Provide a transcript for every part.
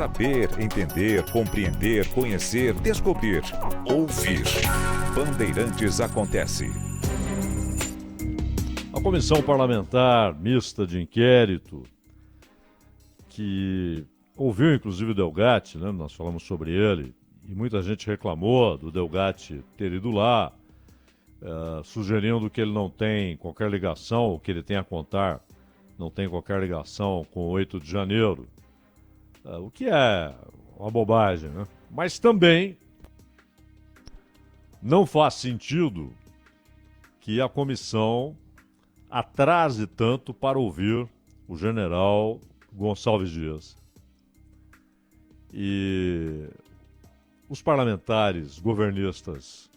Saber, entender, compreender, conhecer, descobrir, ouvir. Bandeirantes acontece. A Comissão Parlamentar Mista de Inquérito, que ouviu inclusive o Delgatti, né? Nós falamos sobre ele, e muita gente reclamou do Delgatti ter ido lá, sugerindo que ele não tem qualquer ligação, o que ele tem a contar não tem qualquer ligação com o 8 de janeiro, o que é uma bobagem, né? Mas também não faz sentido que a comissão atrase tanto para ouvir o general Gonçalves Dias. E os parlamentares governistas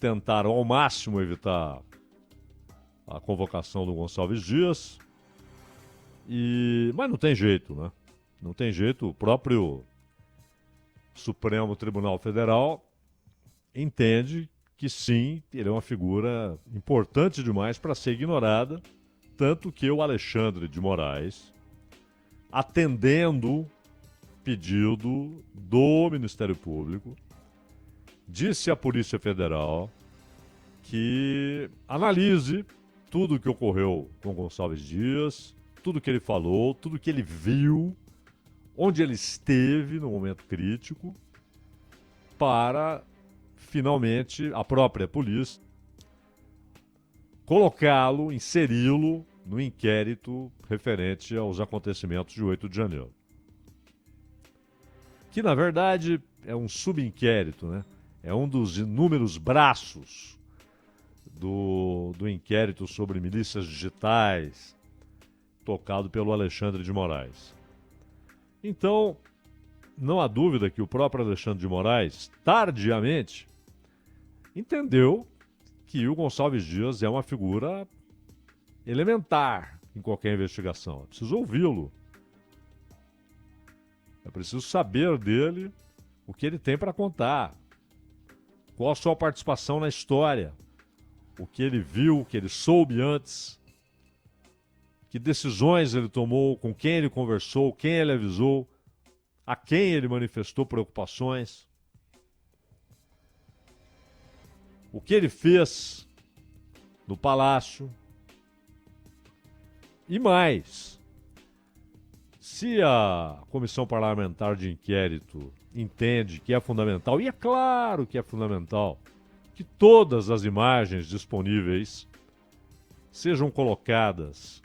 tentaram ao máximo evitar a convocação do Gonçalves Dias, mas não tem jeito, né? Não tem jeito, o próprio Supremo Tribunal Federal entende que sim, ele é uma figura importante demais para ser ignorada, tanto que o Alexandre de Moraes, atendendo pedido do Ministério Público, disse à Polícia Federal que analise tudo o que ocorreu com Gonçalves Dias, tudo que ele falou, tudo que ele viu, onde ele esteve no momento crítico, para finalmente a própria polícia colocá-lo, inseri-lo no inquérito referente aos acontecimentos de 8 de janeiro. Que, na verdade, é um subinquérito, né? É um dos inúmeros braços do inquérito sobre milícias digitais, tocado pelo Alexandre de Moraes. Então, não há dúvida que o próprio Alexandre de Moraes, tardiamente, entendeu que o Gonçalves Dias é uma figura elementar em qualquer investigação. É preciso ouvi-lo. É preciso saber dele o que ele tem para contar. Qual a sua participação na história. O que ele viu, o que ele soube antes. Que decisões ele tomou, com quem ele conversou, quem ele avisou, a quem ele manifestou preocupações. O que ele fez no Palácio. E mais, se a Comissão Parlamentar de Inquérito entende que é fundamental, e é claro que é fundamental, que todas as imagens disponíveis sejam colocadas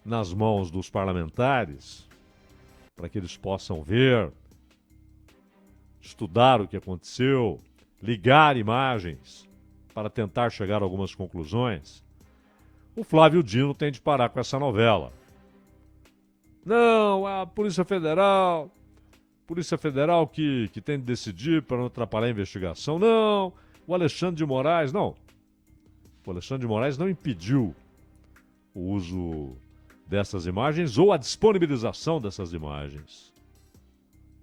nas mãos dos parlamentares, para que eles possam ver, estudar o que aconteceu, ligar imagens para tentar chegar a algumas conclusões, o Flávio Dino tem de parar com essa novela. Não, a Polícia Federal que tem de decidir para não atrapalhar a investigação. Não, o Alexandre de Moraes, não. O Alexandre de Moraes não impediu o uso dessas imagens ou a disponibilização dessas imagens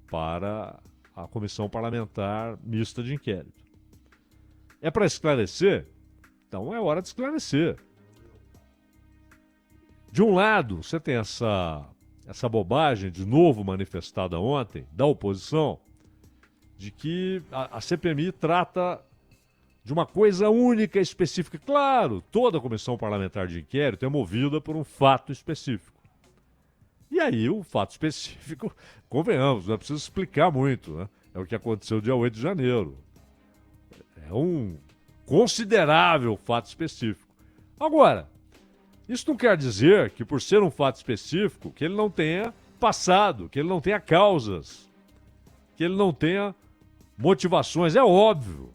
para a Comissão Parlamentar Mista de Inquérito. É para esclarecer? Então é hora de esclarecer. De um lado, você tem essa bobagem, de novo manifestada ontem, da oposição, de que a CPMI trata de uma coisa única, específica. Claro, toda a Comissão Parlamentar de Inquérito é movida por um fato específico. E aí, o fato específico, convenhamos, não é preciso explicar muito, né? É o que aconteceu dia 8 de janeiro. É um considerável fato específico. Agora, isso não quer dizer que, por ser um fato específico, que ele não tenha passado, que ele não tenha causas, que ele não tenha motivações. É óbvio.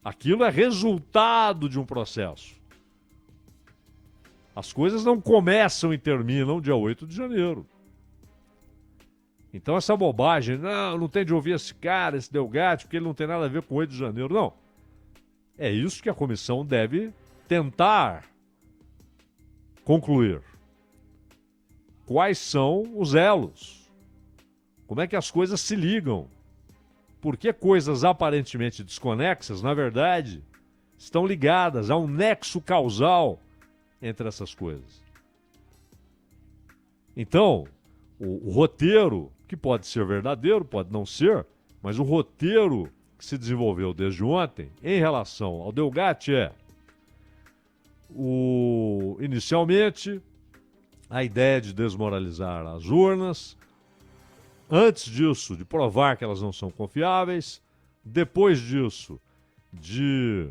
Aquilo é resultado de um processo. As coisas não começam e terminam dia 8 de janeiro. Então essa bobagem, não tem de ouvir esse cara, esse Delgatti, porque ele não tem nada a ver com 8 de janeiro. Não. É isso que a comissão deve tentar concluir. Quais são os elos? Como é que as coisas se ligam? Por que coisas aparentemente desconexas, na verdade, estão ligadas a um nexo causal entre essas coisas? Então, o roteiro, que pode ser verdadeiro, pode não ser, mas o roteiro que se desenvolveu desde ontem em relação ao Delgatti inicialmente, a ideia de desmoralizar as urnas, antes disso, de provar que elas não são confiáveis, depois disso, de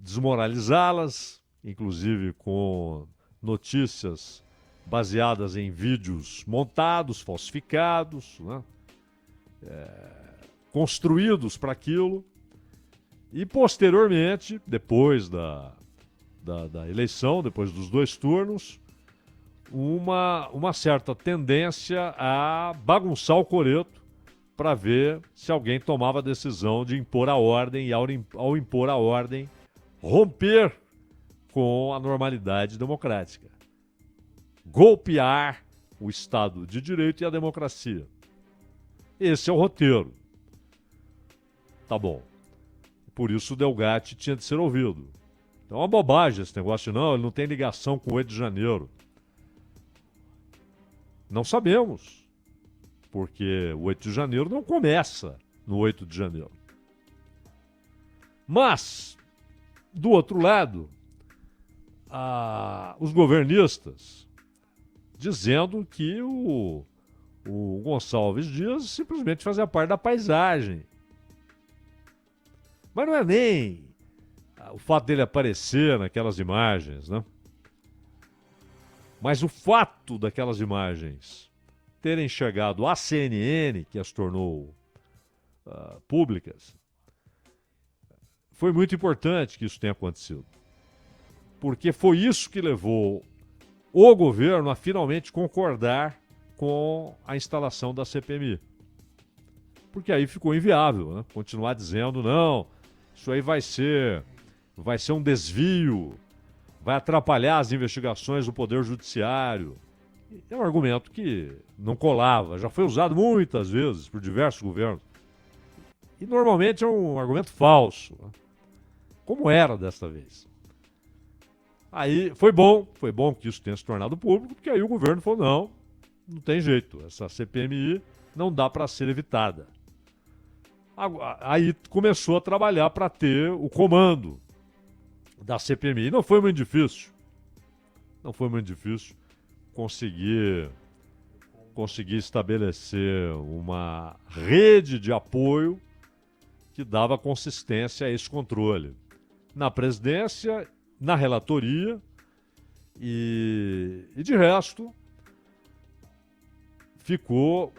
desmoralizá-las, inclusive com notícias baseadas em vídeos montados, falsificados, né? Construídos para aquilo, e posteriormente, depois da eleição, depois dos 2 turnos, uma certa tendência a bagunçar o coreto para ver se alguém tomava a decisão de impor a ordem e, ao impor a ordem, romper com a normalidade democrática. Golpear o Estado de Direito e a democracia. Esse é o roteiro. Tá bom. Por isso o Delgatti tinha de ser ouvido. Então é uma bobagem esse negócio, não. Ele não tem ligação com o 8 de janeiro. Não sabemos. Porque o 8 de janeiro não começa no 8 de janeiro. Mas, do outro lado, os governistas dizendo que o Gonçalves Dias simplesmente fazia parte da paisagem. Mas não é nem o fato dele aparecer naquelas imagens, né? Mas o fato daquelas imagens terem chegado à CNN, que as tornou públicas, foi muito importante que isso tenha acontecido. Porque foi isso que levou o governo a finalmente concordar com a instalação da CPMI. Porque aí ficou inviável, né? Continuar dizendo, não, isso aí vai ser um desvio, vai atrapalhar as investigações do Poder Judiciário. É um argumento que não colava, já foi usado muitas vezes por diversos governos. E normalmente é um argumento falso, né? Como era desta vez. Aí foi bom que isso tenha se tornado público, porque aí o governo falou, não tem jeito, essa CPMI não dá para ser evitada. Aí começou a trabalhar para ter o comando da CPMI. Não foi muito difícil. Conseguir estabelecer uma rede de apoio que dava consistência a esse controle. Na presidência, na relatoria e de resto, ficou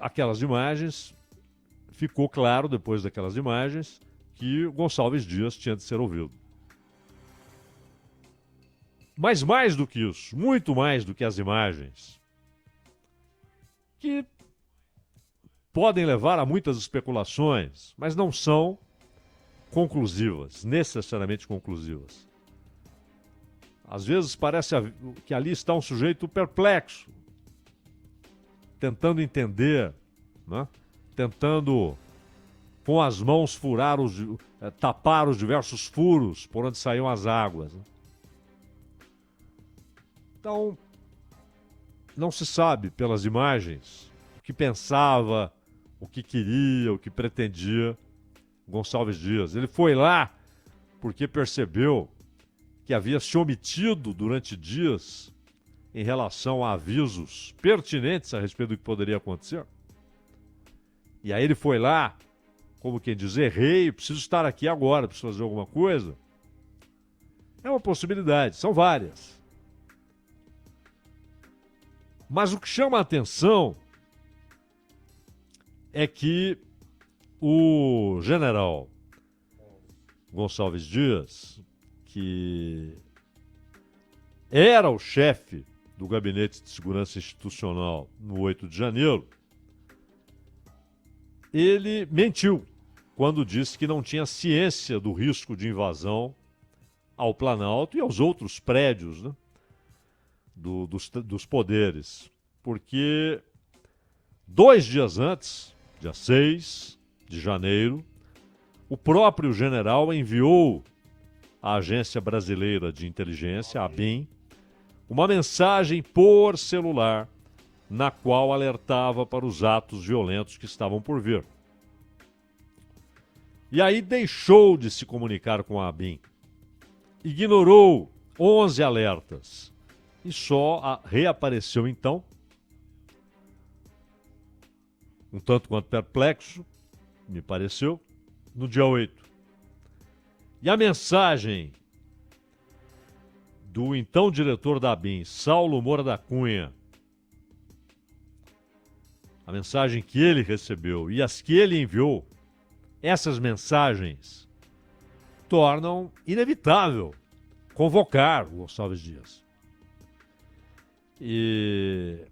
claro depois daquelas imagens que o Gonçalves Dias tinha de ser ouvido. Mas mais do que isso, muito mais do que as imagens, que podem levar a muitas especulações, mas não são conclusivas, necessariamente conclusivas. Às vezes parece que ali está um sujeito perplexo, tentando entender, né? Tentando com as mãos tapar os diversos furos por onde saíam as águas, né? Então, não se sabe pelas imagens o que pensava, o que queria, o que pretendia Gonçalves Dias. Ele foi lá porque percebeu que havia se omitido durante dias em relação a avisos pertinentes a respeito do que poderia acontecer. E aí ele foi lá, como quem diz, errei, preciso estar aqui agora, preciso fazer alguma coisa. É uma possibilidade, são várias. Mas o que chama a atenção é que o general Gonçalves Dias, que era o chefe do Gabinete de Segurança Institucional no 8 de janeiro, ele mentiu quando disse que não tinha ciência do risco de invasão ao Planalto e aos outros prédios, né, dos poderes. Porque 2 dias antes, dia 6 de janeiro, o próprio general enviou à Agência Brasileira de Inteligência, a ABIN, uma mensagem por celular na qual alertava para os atos violentos que estavam por vir. E aí deixou de se comunicar com a ABIN. Ignorou 11 alertas. E só reapareceu então, um tanto quanto perplexo, me pareceu, no dia 8. E a mensagem do então diretor da ABIN, Saulo Moura da Cunha, a mensagem que ele recebeu e as que ele enviou, essas mensagens tornam inevitável convocar o Gonçalves Dias. E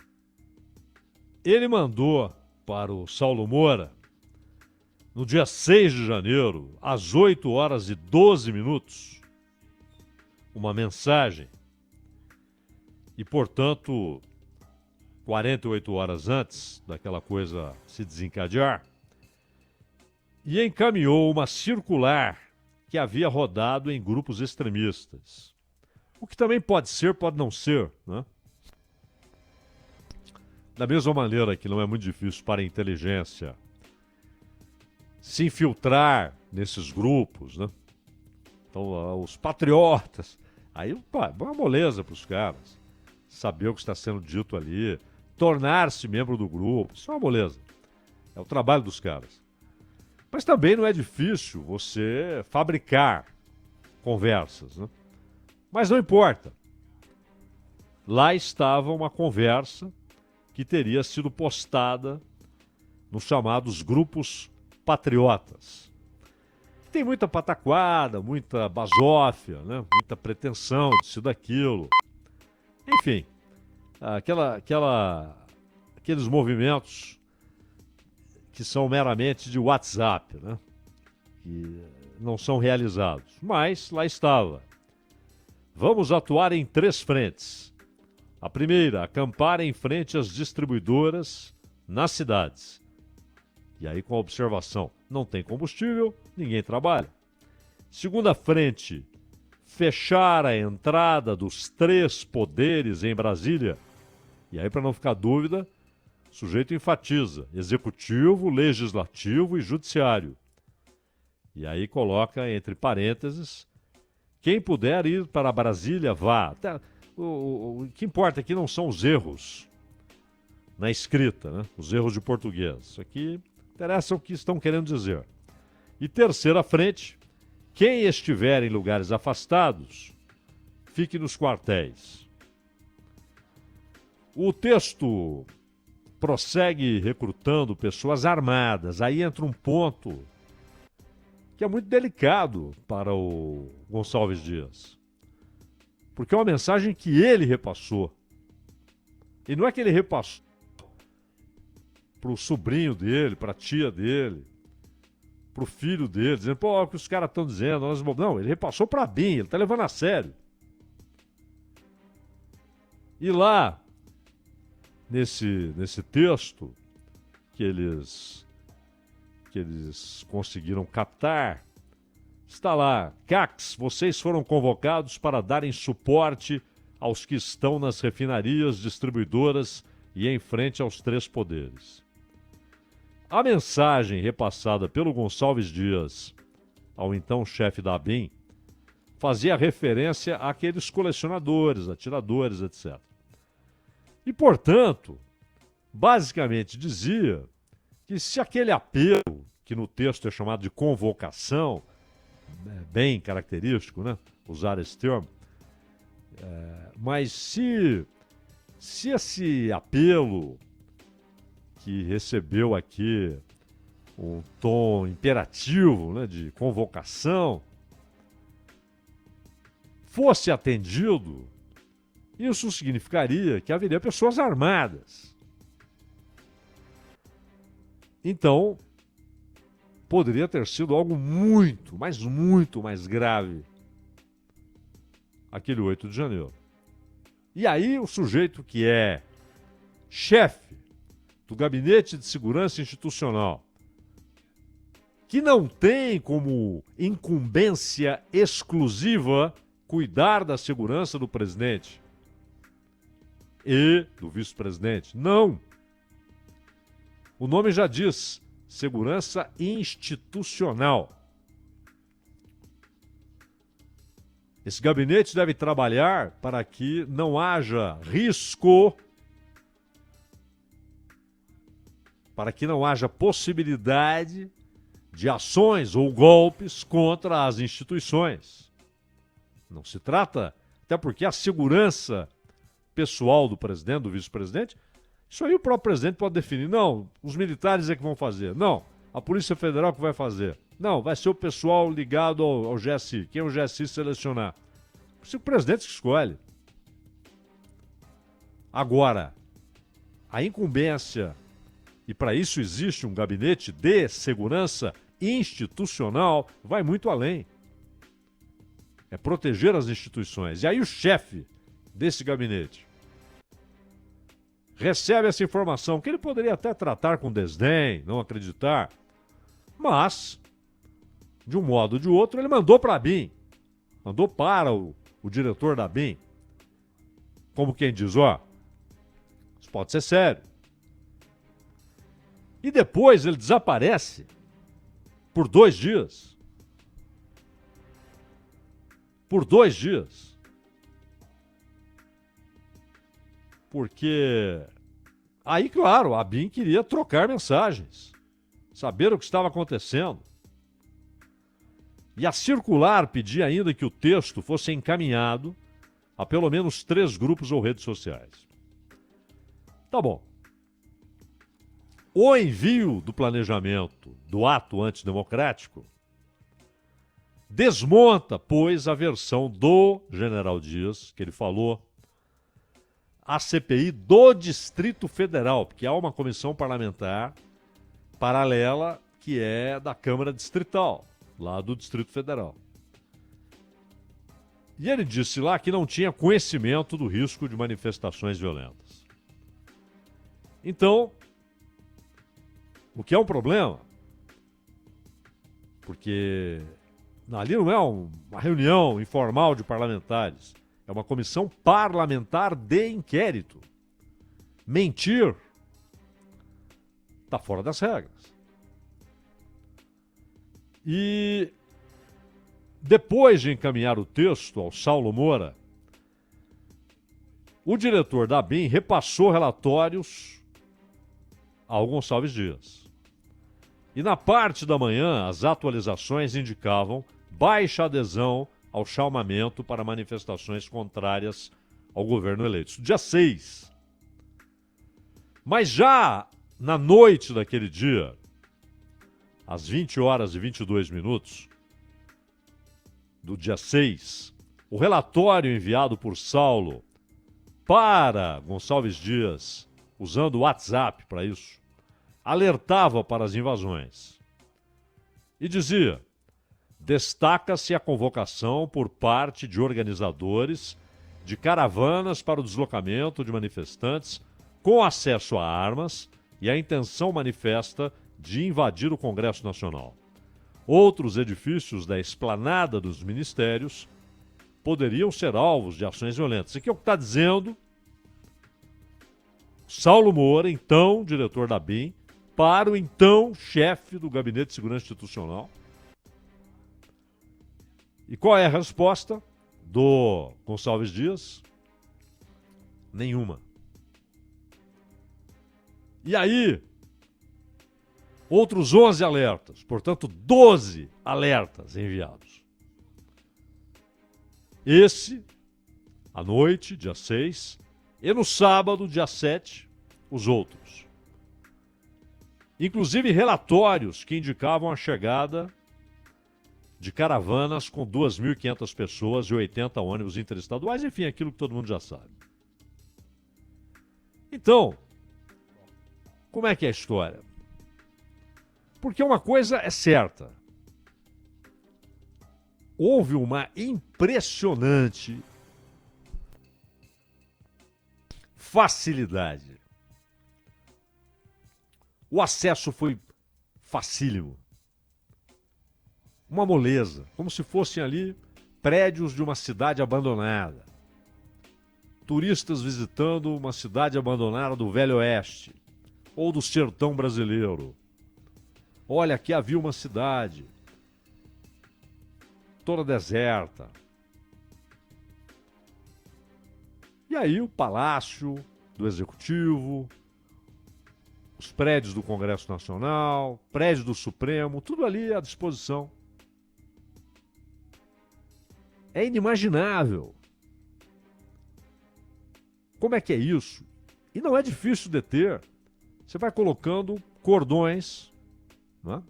ele mandou para o Saulo Moura, no dia 6 de janeiro, às 8 horas e 12 minutos, uma mensagem. E, portanto, 48 horas antes daquela coisa se desencadear, e encaminhou uma circular que havia rodado em grupos extremistas. O que também pode ser, pode não ser, né? Da mesma maneira que não é muito difícil para a inteligência se infiltrar nesses grupos, né? Então, os patriotas, aí é uma moleza para os caras. Saber o que está sendo dito ali, tornar-se membro do grupo, isso é uma moleza. É o trabalho dos caras. Mas também não é difícil você fabricar conversas, né? Mas não importa. Lá estava uma conversa que teria sido postada nos chamados grupos patriotas. Tem muita pataquada, muita basófia, né? Muita pretensão disso e daquilo. Enfim, aqueles movimentos que são meramente de WhatsApp, né? Que não são realizados. Mas lá estava. Vamos atuar em 3 frentes. A primeira, acampar em frente às distribuidoras nas cidades. E aí com a observação, não tem combustível, ninguém trabalha. Segunda frente, fechar a entrada dos 3 poderes em Brasília. E aí, para não ficar dúvida, o sujeito enfatiza, executivo, legislativo e judiciário. E aí coloca entre parênteses, quem puder ir para Brasília, vá. O que importa aqui não são os erros na escrita, né? Os erros de português. Isso aqui interessa o que estão querendo dizer. E terceira frente, quem estiver em lugares afastados, fique nos quartéis. O texto prossegue recrutando pessoas armadas. Aí entra um ponto que é muito delicado para o Gonçalves Dias. Porque é uma mensagem que ele repassou. E não é que ele repassou para o sobrinho dele, para a tia dele, para o filho dele, dizendo, pô, olha o que os caras estão dizendo. Não, ele repassou para a BIM, ele está levando a sério. E lá, nesse texto que eles conseguiram captar, está lá, CACs, vocês foram convocados para darem suporte aos que estão nas refinarias, distribuidoras e em frente aos 3 poderes. A mensagem repassada pelo Gonçalves Dias ao então chefe da ABIN fazia referência àqueles colecionadores, atiradores, etc. E, portanto, basicamente dizia que se aquele apelo, que no texto é chamado de convocação, bem característico, né? Usar esse termo, mas se esse apelo que recebeu aqui um tom imperativo, né, de convocação, fosse atendido, isso significaria que haveria pessoas armadas. Então, poderia ter sido algo muito, mas muito mais grave aquele 8 de janeiro. E aí o sujeito que é chefe do Gabinete de Segurança Institucional, que não tem como incumbência exclusiva cuidar da segurança do presidente, e do vice-presidente. Não. O nome já diz, segurança institucional. Esse gabinete deve trabalhar para que não haja risco, para que não haja possibilidade de ações ou golpes contra as instituições. Não se trata, até porque a segurança pessoal do presidente, do vice-presidente, isso aí o próprio presidente pode definir. Não, os militares é que vão fazer. Não, a Polícia Federal que vai fazer. Não, vai ser o pessoal ligado ao GSI. Quem o GSI selecionar? Isso é o presidente que escolhe. Agora, a incumbência, e para isso existe um gabinete de segurança institucional, vai muito além. É proteger as instituições. E aí o chefe desse gabinete recebe essa informação, que ele poderia até tratar com desdém, não acreditar, mas, de um modo ou de outro, ele mandou para a BIM, mandou para o diretor da BIM, como quem diz, ó, isso pode ser sério. E depois ele desaparece por 2 dias. Por 2 dias. Porque aí, claro, a BIM queria trocar mensagens, saber o que estava acontecendo. E a circular pedia ainda que o texto fosse encaminhado a pelo menos 3 grupos ou redes sociais. Tá bom. O envio do planejamento do ato antidemocrático desmonta, pois, a versão do general Dias, que ele falou, a CPI do Distrito Federal, porque há uma comissão parlamentar paralela que é da Câmara Distrital, lá do Distrito Federal. E ele disse lá que não tinha conhecimento do risco de manifestações violentas. Então, o que é um problema, porque ali não é uma reunião informal de parlamentares, é uma comissão parlamentar de inquérito. Mentir está fora das regras. E depois de encaminhar o texto ao Saulo Moura, o diretor da BIM repassou relatórios ao Gonçalves Dias. E na parte da manhã, as atualizações indicavam baixa adesão ao chamamento para manifestações contrárias ao governo eleito. Dia 6. Mas já na noite daquele dia, às 20 horas e 22 minutos do dia 6, o relatório enviado por Saulo para Gonçalves Dias, usando o WhatsApp para isso, alertava para as invasões. E dizia: destaca-se a convocação por parte de organizadores de caravanas para o deslocamento de manifestantes com acesso a armas e a intenção manifesta de invadir o Congresso Nacional. Outros edifícios da esplanada dos ministérios poderiam ser alvos de ações violentas. Isso aqui é o que está dizendo Saulo Moura, então diretor da BIM, para o então chefe do Gabinete de Segurança Institucional. E qual é a resposta do Gonçalves Dias? Nenhuma. E aí, outros 11 alertas, portanto 12 alertas enviados. Esse, à noite, dia 6, e no sábado, dia 7, os outros. Inclusive relatórios que indicavam a chegada de caravanas com 2.500 pessoas e 80 ônibus interestaduais, enfim, aquilo que todo mundo já sabe. Então, como é que é a história? Porque uma coisa é certa. Houve uma impressionante facilidade. O acesso foi facílimo. Uma moleza, como se fossem ali prédios de uma cidade abandonada. turistas visitando uma cidade abandonada do Velho Oeste ou do sertão brasileiro. Olha, aqui havia uma cidade toda deserta. E aí o Palácio do Executivo, os prédios do Congresso Nacional, prédios do Supremo, tudo ali à disposição. É inimaginável. Como é que é isso? E não é difícil deter. Você vai colocando cordões, né,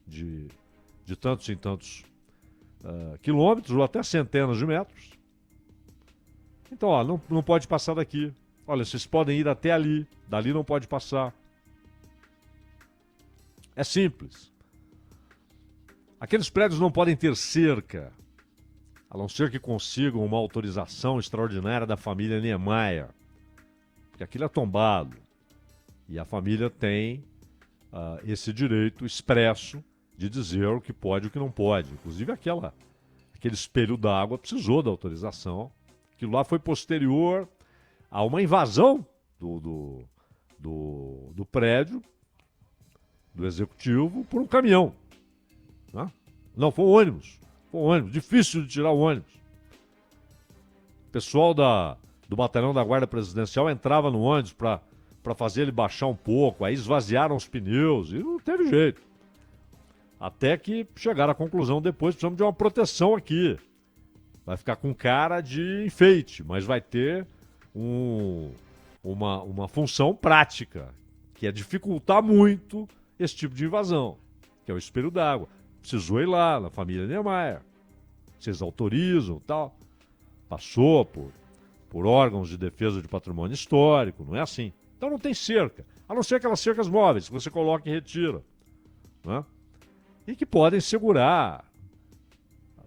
de tantos em tantos quilômetros ou até centenas de metros. Então, ó, não pode passar daqui. Olha, vocês podem ir até ali, dali não pode passar. É simples. Aqueles prédios não podem ter cerca, a não ser que consigam uma autorização extraordinária da família Niemeyer, porque aquilo é tombado. E a família tem esse direito expresso de dizer o que pode e o que não pode. Inclusive aquele espelho d'água precisou da autorização. Aquilo lá foi posterior a uma invasão do prédio do Executivo por um caminhão. Né? Não, foi um ônibus. Foi um ônibus. Difícil de tirar o ônibus. O pessoal do batalhão da Guarda Presidencial entrava no ônibus para fazer ele baixar um pouco. Aí esvaziaram os pneus e não teve jeito. Até que chegaram à conclusão depois, precisamos de uma proteção aqui. Vai ficar com cara de enfeite, mas vai ter uma função prática, que é dificultar muito esse tipo de invasão, que é o espelho d'água. Precisou ir lá, na família Niemeyer. Vocês autorizam e tal. Passou por órgãos de defesa de patrimônio histórico, não é assim. Então não tem cerca, a não ser aquelas cercas móveis que você coloca e retira, né? E que podem segurar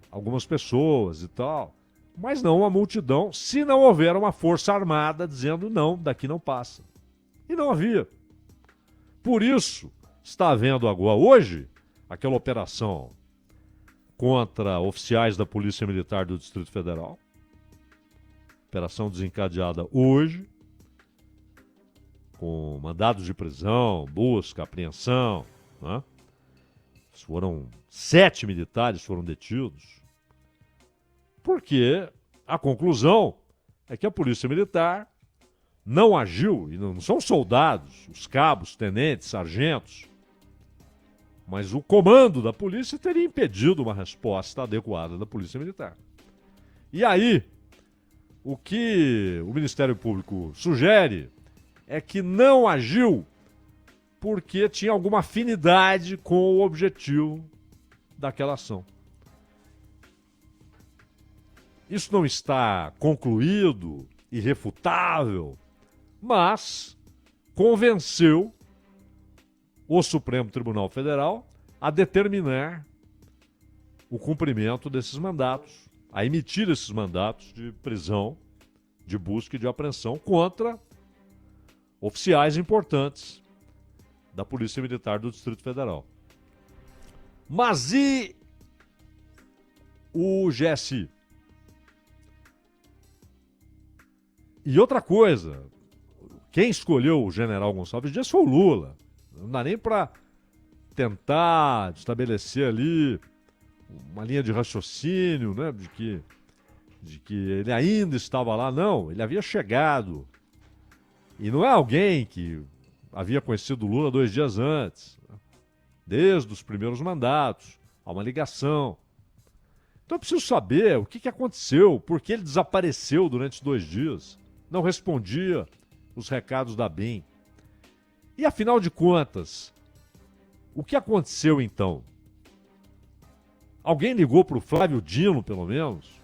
algumas pessoas e tal, mas não uma multidão, se não houver uma força armada dizendo não, daqui não passa. E não havia. Por isso, está havendo agora, hoje, aquela operação contra oficiais da Polícia Militar do Distrito Federal. Operação desencadeada hoje, com mandados de prisão, busca, apreensão, né? Foram 7 militares foram detidos, porque a conclusão é que a Polícia Militar não agiu, e não são soldados, os cabos, tenentes, sargentos, mas o comando da polícia teria impedido uma resposta adequada da Polícia Militar. E aí, o que o Ministério Público sugere é que não agiu porque tinha alguma afinidade com o objetivo daquela ação. Isso não está concluído, irrefutável, mas convenceu o Supremo Tribunal Federal a determinar o cumprimento desses mandatos, a emitir esses mandatos de prisão, de busca e de apreensão contra oficiais importantes da Polícia Militar do Distrito Federal. Mas e o GSI? E outra coisa, quem escolheu o general Gonçalves Dias foi o Lula. Não dá nem para tentar estabelecer ali uma linha de raciocínio, né, de que ele ainda estava lá. Não, ele havia chegado. E não é alguém que havia conhecido o Lula 2 dias antes. Desde os primeiros mandatos. Há uma ligação. Então eu preciso saber o que aconteceu, por que ele desapareceu durante 2 dias. Não respondia os recados da BIM. E afinal de contas, o que aconteceu então? Alguém ligou para o Flávio Dino, pelo menos?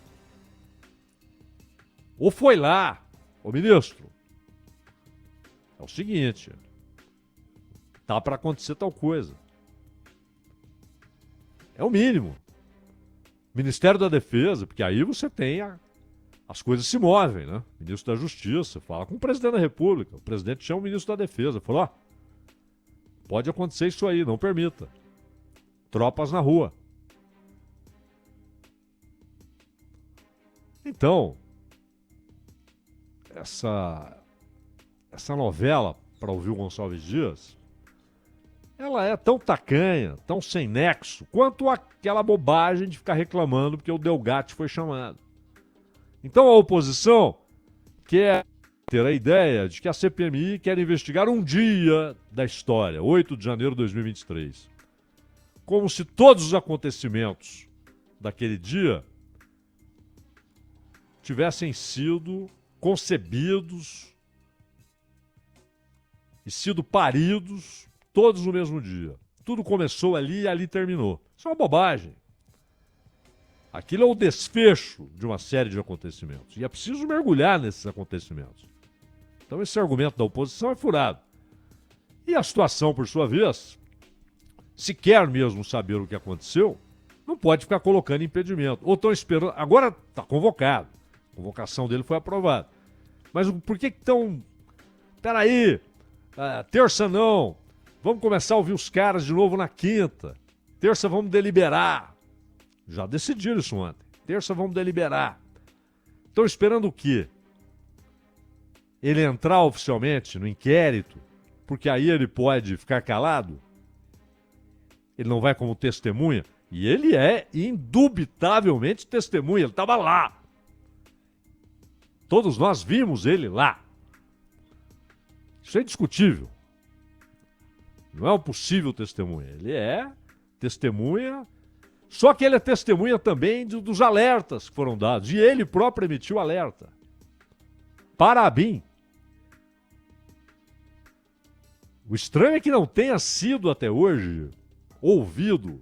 Ou foi lá, ô ministro? É o seguinte, tá para acontecer tal coisa. É o mínimo. Ministério da Defesa, porque aí você tem as coisas se movem, né? Ministro da Justiça fala com o presidente da República, o presidente chama o ministro da Defesa, falou, pode acontecer isso aí, não permita. Tropas na rua. Então, essa novela, para ouvir o Gonçalves Dias, ela é tão tacanha, tão sem nexo, quanto aquela bobagem de ficar reclamando porque o Delgatti foi chamado. Então a oposição quer ter a ideia de que a CPMI quer investigar um dia da história, 8 de janeiro de 2023. Como se todos os acontecimentos daquele dia tivessem sido concebidos e sido paridos todos no mesmo dia. Tudo começou ali e ali terminou. Isso é uma bobagem. Aquilo é o desfecho de uma série de acontecimentos. E é preciso mergulhar nesses acontecimentos. Então esse argumento da oposição é furado. E a situação, por sua vez, se quer mesmo saber o que aconteceu, não pode ficar colocando impedimento. Ou estão esperando... Agora está convocado. A convocação dele foi aprovada. Mas por que estão... Peraí, terça não. Vamos começar a ouvir os caras de novo na quinta. Terça vamos deliberar. Já decidiram isso ontem. Terça vamos deliberar. Estão esperando o quê? Ele entrar oficialmente no inquérito, porque aí ele pode ficar calado? Ele não vai como testemunha? E ele é indubitavelmente testemunha, ele estava lá. Todos nós vimos ele lá. Isso é indiscutível. Não é um possível testemunha. Ele é testemunha, só que ele é testemunha também dos alertas que foram dados. E ele próprio emitiu alerta. Para a BIM. O estranho é que não tenha sido até hoje ouvido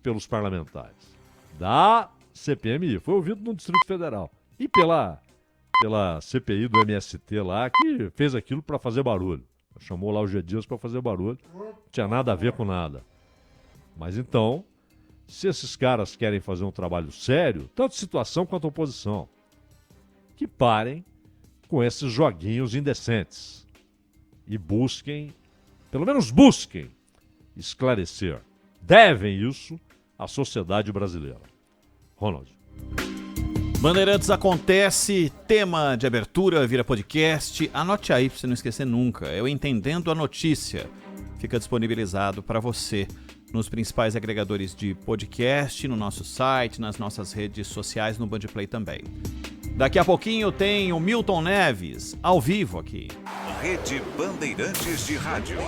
pelos parlamentares da CPMI. Foi ouvido no Distrito Federal. E pela CPI do MST lá, que fez aquilo para fazer barulho. Chamou lá o G. Dias para fazer barulho. Não tinha nada a ver com nada. Mas então, se esses caras querem fazer um trabalho sério, tanto situação quanto oposição, que parem com esses joguinhos indecentes e busquem, pelo menos busquem, esclarecer. Devem isso à sociedade brasileira. Ronald. Bandeirantes Acontece, tema de abertura, vira podcast. Anote aí para você não esquecer nunca. É o Entendendo a Notícia. Fica disponibilizado para você nos principais agregadores de podcast, no nosso site, nas nossas redes sociais, no Bandplay também. Daqui a pouquinho tem o Milton Neves, ao vivo aqui. Rede Bandeirantes de Rádio.